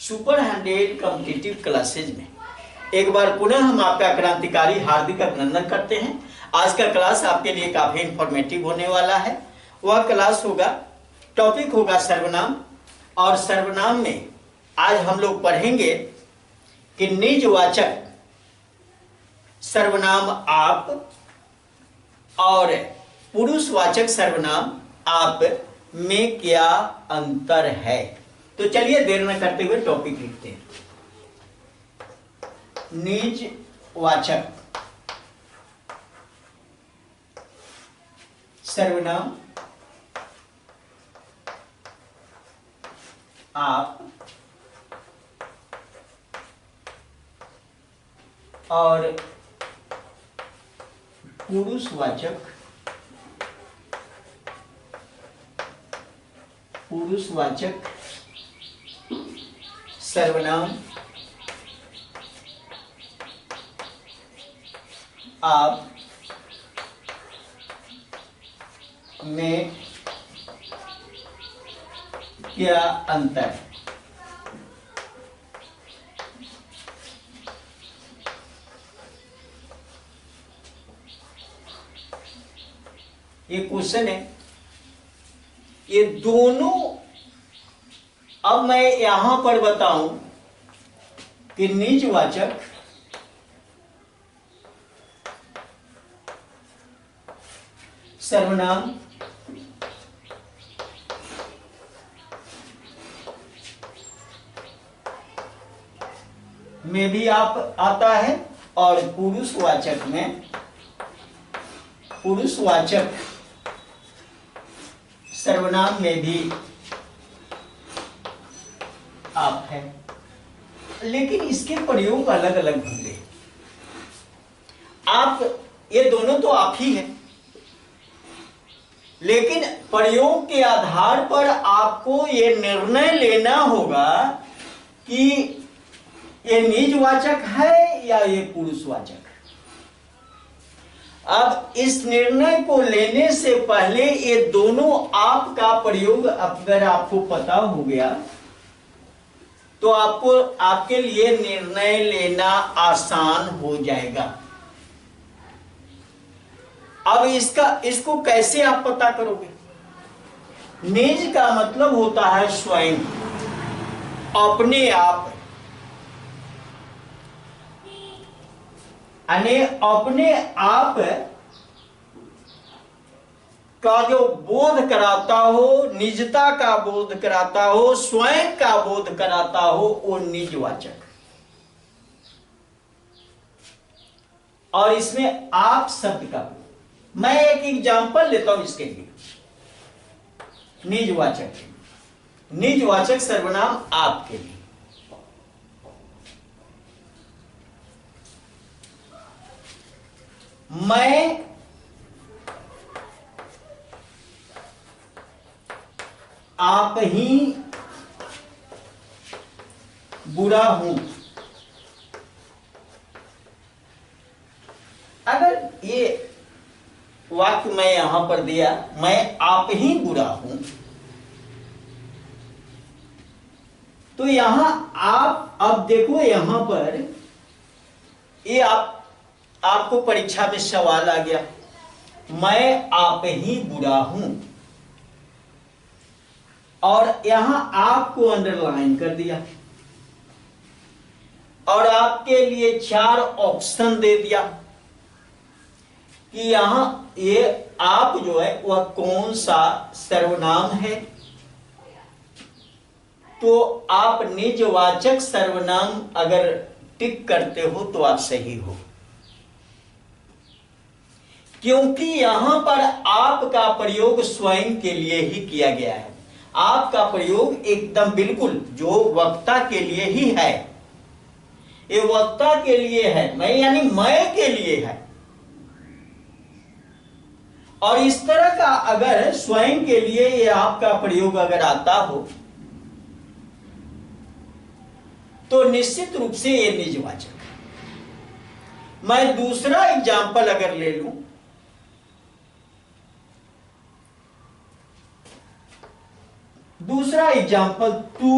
Super 100 competitive classes में एक बार पुनः हम आपका क्रांतिकारी हार्दिक अभिनंदन करते हैं। आज का क्लास आपके लिए काफी इंफॉर्मेटिव होने वाला है। वह क्लास होगा, टॉपिक होगा सर्वनाम, और सर्वनाम में आज हम लोग पढ़ेंगे कि निजवाचक सर्वनाम आप और पुरुषवाचक सर्वनाम आप में क्या अंतर है। तो चलिए देर न करते हुए टॉपिक लिखते हैं। निजवाचक सर्वनाम आप और पुरुषवाचक सर्वनाम आप में क्या अंतर है। ये क्वेश्चन है, ये दोनों। अब मैं यहां पर बताऊं कि निजवाचक सर्वनाम में भी आप आता है और पुरुषवाचक सर्वनाम में भी आप है, लेकिन इसके प्रयोग अलग अलग होंगे। आप ये दोनों तो आप ही हैं, लेकिन प्रयोग के आधार पर आपको ये निर्णय लेना होगा कि ये निजवाचक है या ये पुरुषवाचक। अब इस निर्णय को लेने से पहले ये दोनों आप का प्रयोग अगर आपको पता हो गया तो आपके लिए निर्णय लेना आसान हो जाएगा। अब इसको कैसे आप पता करोगे। निज का मतलब होता है स्वयं, अपने आप, यानी अपने आप का जो बोध कराता हो, निजता का बोध कराता हो, स्वयं का बोध कराता हो, वो निजवाचक। और इसमें आप शब्द का, मैं एक एग्जांपल लेता हूं इसके लिए। निजवाचक सर्वनाम आपके लिए, मैं आप ही बुरा हूं। अगर ये वाक्य मैं यहां पर दिया, मैं आप ही बुरा हूं, तो यहां आप, अब देखो यहां पर ये आपको परीक्षा में सवाल आ गया, मैं आप ही बुरा हूं, और यहां आपको अंडरलाइन कर दिया और आपके लिए 4 ऑप्शन दे दिया कि यहां ये आप जो है वह कौन सा सर्वनाम है। तो आप निजवाचक सर्वनाम अगर टिक करते हो तो आप सही हो, क्योंकि यहां पर आपका प्रयोग स्वयं के लिए ही किया गया है। आपका प्रयोग एकदम बिल्कुल जो वक्ता के लिए ही है, ये वक्ता के लिए है, मैं यानी मैं के लिए है। और इस तरह का अगर स्वयं के लिए ये आपका प्रयोग अगर आता हो तो निश्चित रूप से ये निजवाचक है। मैं दूसरा एग्जाम्पल अगर ले लूं, दूसरा एग्जाम्पल, तू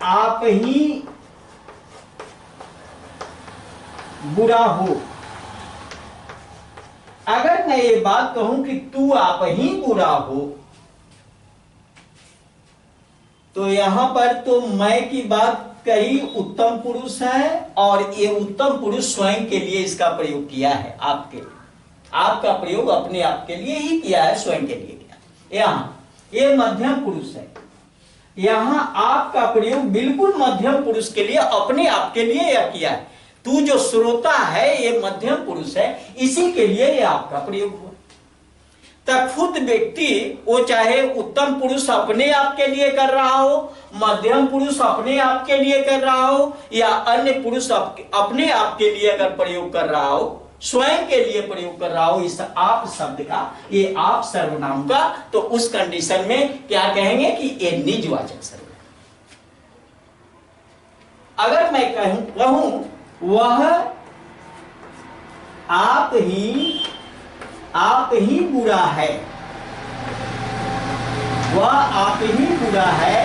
आप ही बुरा हो। अगर मैं ये बात कहूं कि तू आप ही बुरा हो, तो यहां पर तो मैं की बात कही उत्तम पुरुष है, और ये उत्तम पुरुष स्वयं के लिए इसका प्रयोग किया है। आपके आपका प्रयोग अपने आप के लिए ही किया है, स्वयं के लिए किया। यहां ये मध्यम पुरुष है, यहां आपका प्रयोग बिल्कुल मध्यम पुरुष के लिए, अपने आप के लिए यह किया है। तू जो श्रोता है ये मध्यम पुरुष है, इसी के लिए ये आपका प्रयोग हुआ। तब खुद व्यक्ति वो चाहे उत्तम पुरुष अपने आप के लिए कर रहा हो, मध्यम पुरुष अपने आप के लिए कर रहा हो, या अन्य पुरुष अपने आप के लिए अगर प्रयोग कर रहा हो, स्वयं के लिए प्रयोग कर रहा हो इस आप शब्द का, ये आप सर्वनाम का, तो उस कंडीशन में क्या कहेंगे कि ये निजवाचक सर्वनाम। अगर मैं कहूं वह आप ही बुरा है, वह आप ही बुरा है।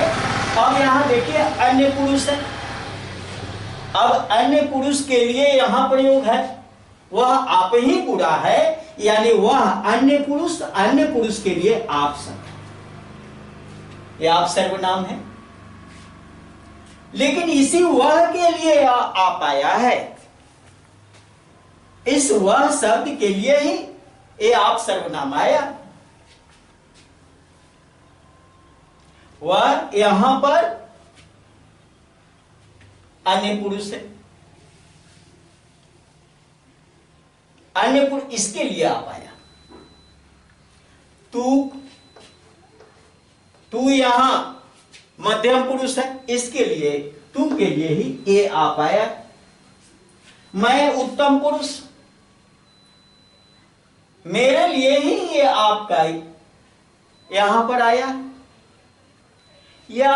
अब यहां देखिए अन्य पुरुष है, अब अन्य पुरुष के लिए यहां प्रयोग है, वह आप ही बुरा है, यानी वह अन्य पुरुष के लिए आप शब्द, यह आप सर्वनाम है। लेकिन इसी वह के लिए आप आया है, इस वह शब्द के लिए ही ये आप सर्वनाम आया। वह यहां पर अन्य पुरुष है, अन्य पुरुष इसके लिए आप आया। तू यहां मध्यम पुरुष है, इसके लिए तू के लिए ही ये आप आया। मैं उत्तम पुरुष, मेरे लिए ही ये आपका यहां पर आया। या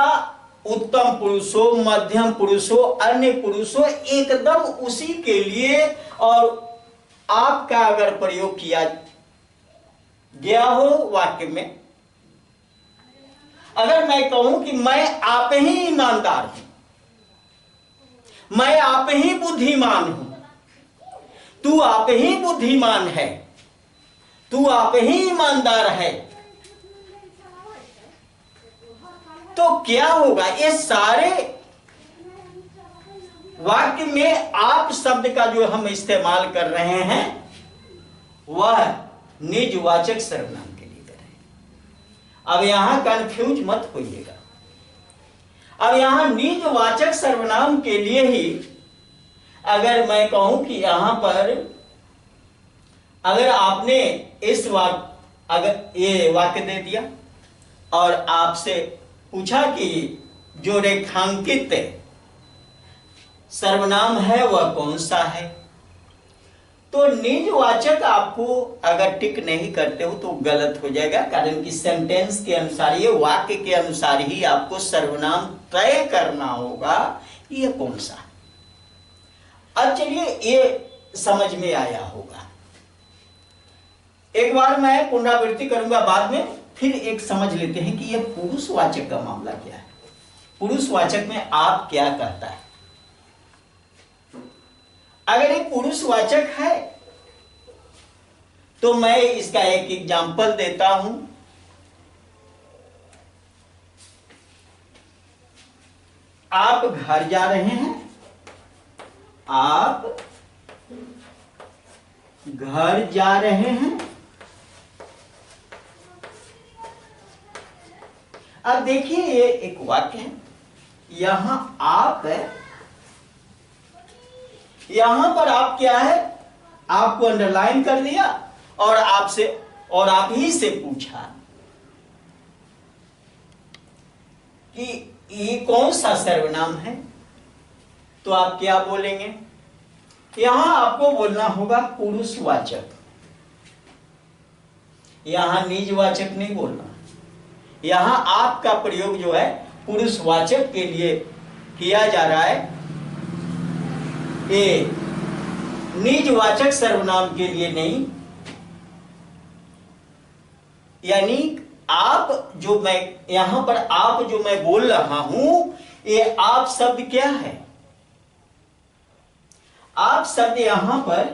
उत्तम पुरुष हो, मध्यम पुरुष हो, अन्य पुरुष हो, एकदम उसी के लिए और आपका अगर प्रयोग किया गया हो वाक्य में। अगर मैं कहूं कि मैं आप ही ईमानदार हूं, मैं आप ही बुद्धिमान हूं, तू आप ही बुद्धिमान है, तू आप ही ईमानदार है, तो क्या होगा? ये सारे वाक्य में आप शब्द का जो हम इस्तेमाल कर रहे हैं वह निजवाचक सर्वनाम के लिए कर रहे हैं। अब यहां कंफ्यूज मत होइएगा। अब यहां निजवाचक सर्वनाम के लिए ही अगर मैं कहूं कि यहां पर अगर आपने इस वाक्य अगर ये वाक्य दे दिया और आपसे पूछा कि जो रेखांकित सर्वनाम है वह कौन सा है, तो निजवाचक आपको अगर टिक नहीं करते हो तो गलत हो जाएगा, कारण कि सेंटेंस के अनुसार, ये वाक्य के अनुसार ही आपको सर्वनाम तय करना होगा ये कौन सा है। अब चलिए ये समझ में आया होगा। एक बार मैं पुनरावृत्ति करूंगा, बाद में फिर एक समझ लेते हैं कि यह पुरुषवाचक का मामला क्या है। पुरुषवाचक में आप क्या कहता है? अगर ये पुरुषवाचक है तो मैं इसका एक एग्जाम्पल देता हूं। आप घर जा रहे हैं, आप घर जा रहे हैं। अब देखिए ये एक वाक्य है, यहां आप है, यहां पर आप क्या है, आपको अंडरलाइन कर दिया और आपसे और आप ही से पूछा कि ये कौन सा सर्वनाम है, तो आप क्या बोलेंगे? यहां आपको बोलना होगा पुरुषवाचक, यहां निजवाचक नहीं बोलना। यहां आपका प्रयोग जो है पुरुषवाचक के लिए किया जा रहा है, ये निजवाचक सर्वनाम के लिए नहीं। यानी आप जो मैं यहां पर आप जो मैं बोल रहा हूं ये आप शब्द क्या है? आप शब्द यहां पर,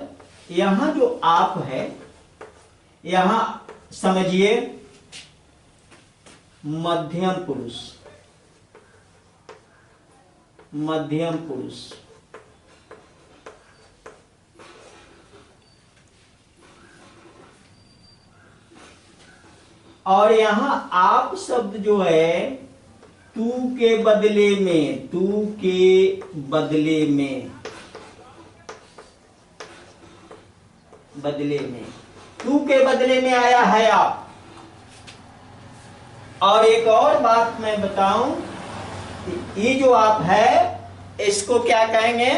यहां जो आप है, यहां समझिए मध्यम पुरुष, मध्यम पुरुष। और यहां आप शब्द जो है तू के बदले में, तू के बदले में, बदले में, तू के बदले में आया है आप। और एक और बात मैं बताऊं, ये जो आप है इसको क्या कहेंगे?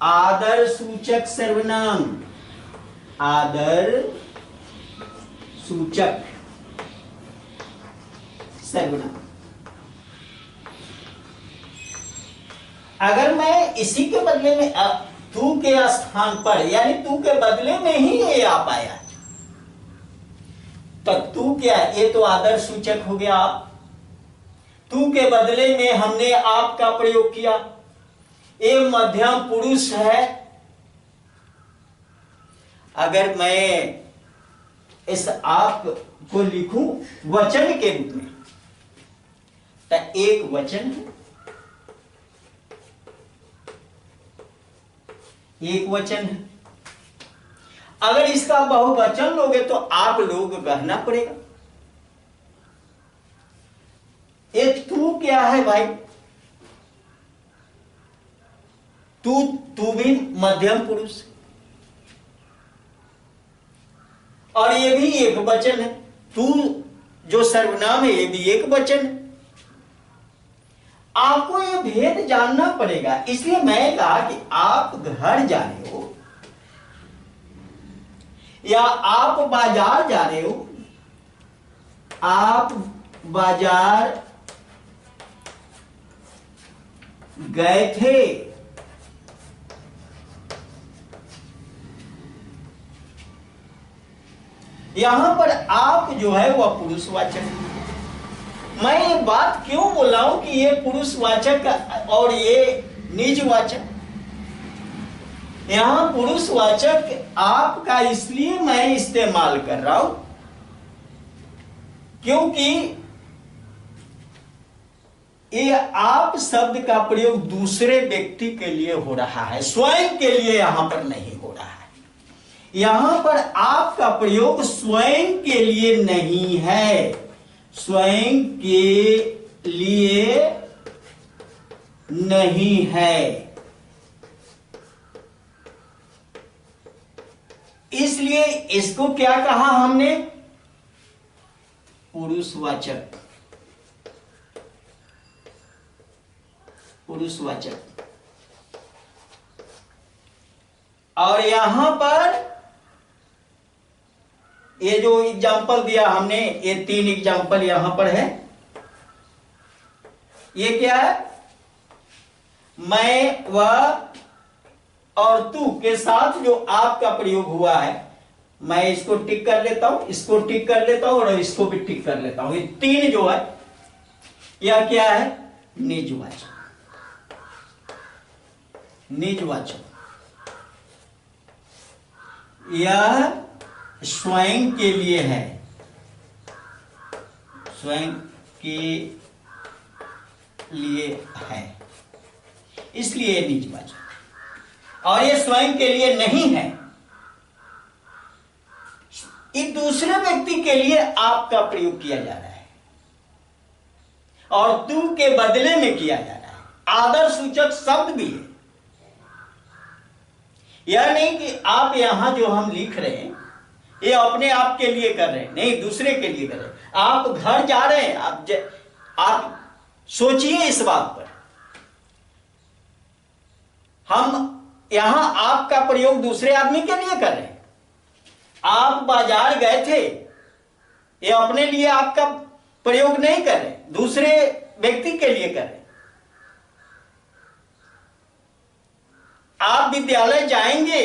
आदर सूचक सर्वनाम, आदर सूचक सर्वनाम। अगर मैं इसी के बदले में तू के स्थान पर, यानी तू के बदले में ही ये आप आया, तो तू क्या है? ये तो आदर सूचक हो गया आप। तू के बदले में हमने आप का प्रयोग किया, ये मध्यम पुरुष है। अगर मैं इस आप को लिखूं वचन के रूप में, तो एक वचन है, एक वचन है। अगर इसका बहुवचन लोगे तो आप लोग कहना पड़ेगा। ये तू क्या है भाई? तू भी मध्यम पुरुष, और ये भी एक वचन है। तू जो सर्वनाम है ये भी एक वचन है। आपको ये भेद जानना पड़ेगा। इसलिए मैं कहा कि आप घर जा रहे हो या आप बाजार जा रहे हो, आप बाजार गए थे, यहां पर आप जो है वह पुरुषवाचक है। मैं ये बात क्यों बोल रहा हूं कि ये पुरुषवाचक और ये निजवाचक? यहां पुरुषवाचक आपका इसलिए मैं इस्तेमाल कर रहा हूं क्योंकि ये आप शब्द का प्रयोग दूसरे व्यक्ति के लिए हो रहा है, स्वयं के लिए यहां पर नहीं हो रहा है। यहां पर आपका प्रयोग स्वयं के लिए नहीं है, स्वयं के लिए नहीं है। इसलिए इसको क्या कहा हमने? पुरुषवाचक, पुरुषवाचक। और यहां पर ये जो एग्जाम्पल दिया हमने, ये 3 एग्जाम्पल यहां पर है। ये क्या है? मैं, वह और तू के साथ जो आपका प्रयोग हुआ है, मैं इसको टिक कर लेता हूं, इसको टिक कर लेता हूं और इसको भी टिक कर लेता हूं। ये 3 जो है यह क्या है? निजवाचक, निजवाचक। यह स्वयं के लिए है, स्वयं के लिए है, इसलिए निजवाचक। और ये स्वयं के लिए नहीं है, ये दूसरे व्यक्ति के लिए आपका प्रयोग किया जा रहा है और तू के बदले में किया जा रहा है। आदर सूचक शब्द भी है। यह नहीं कि आप यहां जो हम लिख रहे हैं ये अपने आप के लिए कर रहे हैं, नहीं, दूसरे के लिए कर रहे हैं। आप घर जा रहे हैं, आप सोचिए इस बात पर। हम यहां आपका प्रयोग दूसरे आदमी के लिए कर रहे हैं। आप बाजार गए थे, ये अपने लिए आपका प्रयोग नहीं कर रहे, दूसरे व्यक्ति के लिए कर रहे। आप विद्यालय जाएंगे,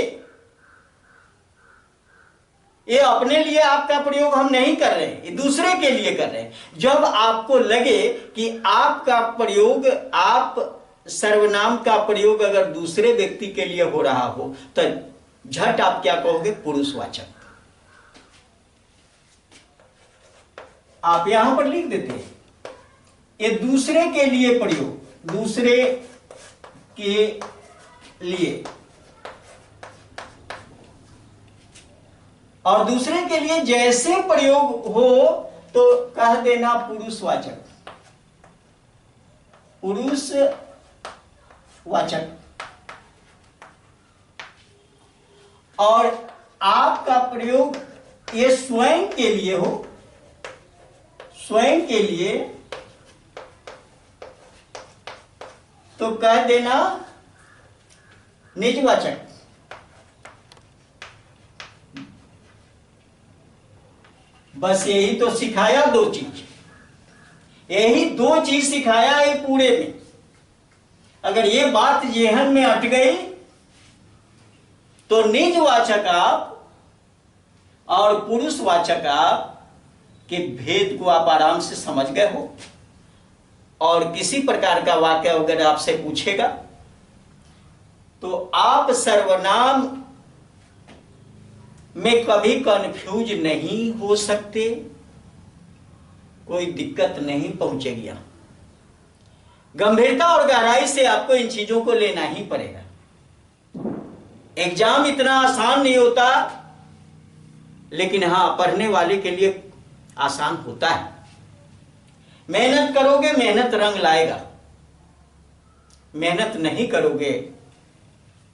ये अपने लिए आपका प्रयोग हम नहीं कर रहे हैं, ये दूसरे के लिए कर रहे हैं। जब आपको लगे कि आपका प्रयोग, आप सर्वनाम का प्रयोग अगर दूसरे व्यक्ति के लिए हो रहा हो तो झट आप क्या कहोगे? पुरुषवाचक। आप यहां पर लिख देते हैं ये दूसरे के लिए प्रयोग, दूसरे के लिए, और दूसरे के लिए जैसे प्रयोग हो तो कह देना पुरुषवाचक, पुरुषवाचक। और आपका प्रयोग ये स्वयं के लिए हो, स्वयं के लिए, तो कह देना निजवाचक। बस यही तो सिखाया, दो चीज, यही दो चीज सिखाया है पूरे में। अगर ये बात जेहन में अट गई तो निजवाचक आप और पुरुषवाचक आप के भेद को आप आराम से समझ गए हो। और किसी प्रकार का वाक्य अगर आपसे पूछेगा तो आप सर्वनाम में कभी कंफ्यूज नहीं हो सकते, कोई दिक्कत नहीं पहुंचेगी। गंभीरता और गहराई से आपको इन चीजों को लेना ही पड़ेगा। एग्जाम इतना आसान नहीं होता, लेकिन हां पढ़ने वाले के लिए आसान होता है। मेहनत करोगे मेहनत रंग लाएगा, मेहनत नहीं करोगे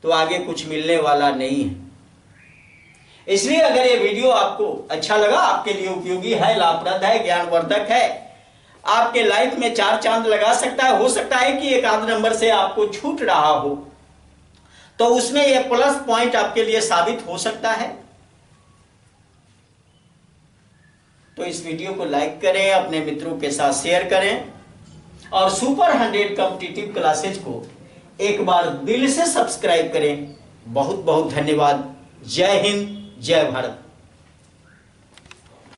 तो आगे कुछ मिलने वाला नहीं है। इसलिए अगर ये वीडियो आपको अच्छा लगा, आपके लिए उपयोगी है, लाभप्रद है, ज्ञानवर्धक है, आपके लाइफ में 4 चांद लगा सकता है। हो सकता है कि एक आध नंबर से आपको छूट रहा हो तो उसमें यह प्लस पॉइंट आपके लिए साबित हो सकता है। तो इस वीडियो को लाइक करें, अपने मित्रों के साथ शेयर करें और सुपर 100 कॉम्पिटिटिव क्लासेज को एक बार दिल से सब्सक्राइब करें। बहुत बहुत धन्यवाद। जय हिंद, जय भारत।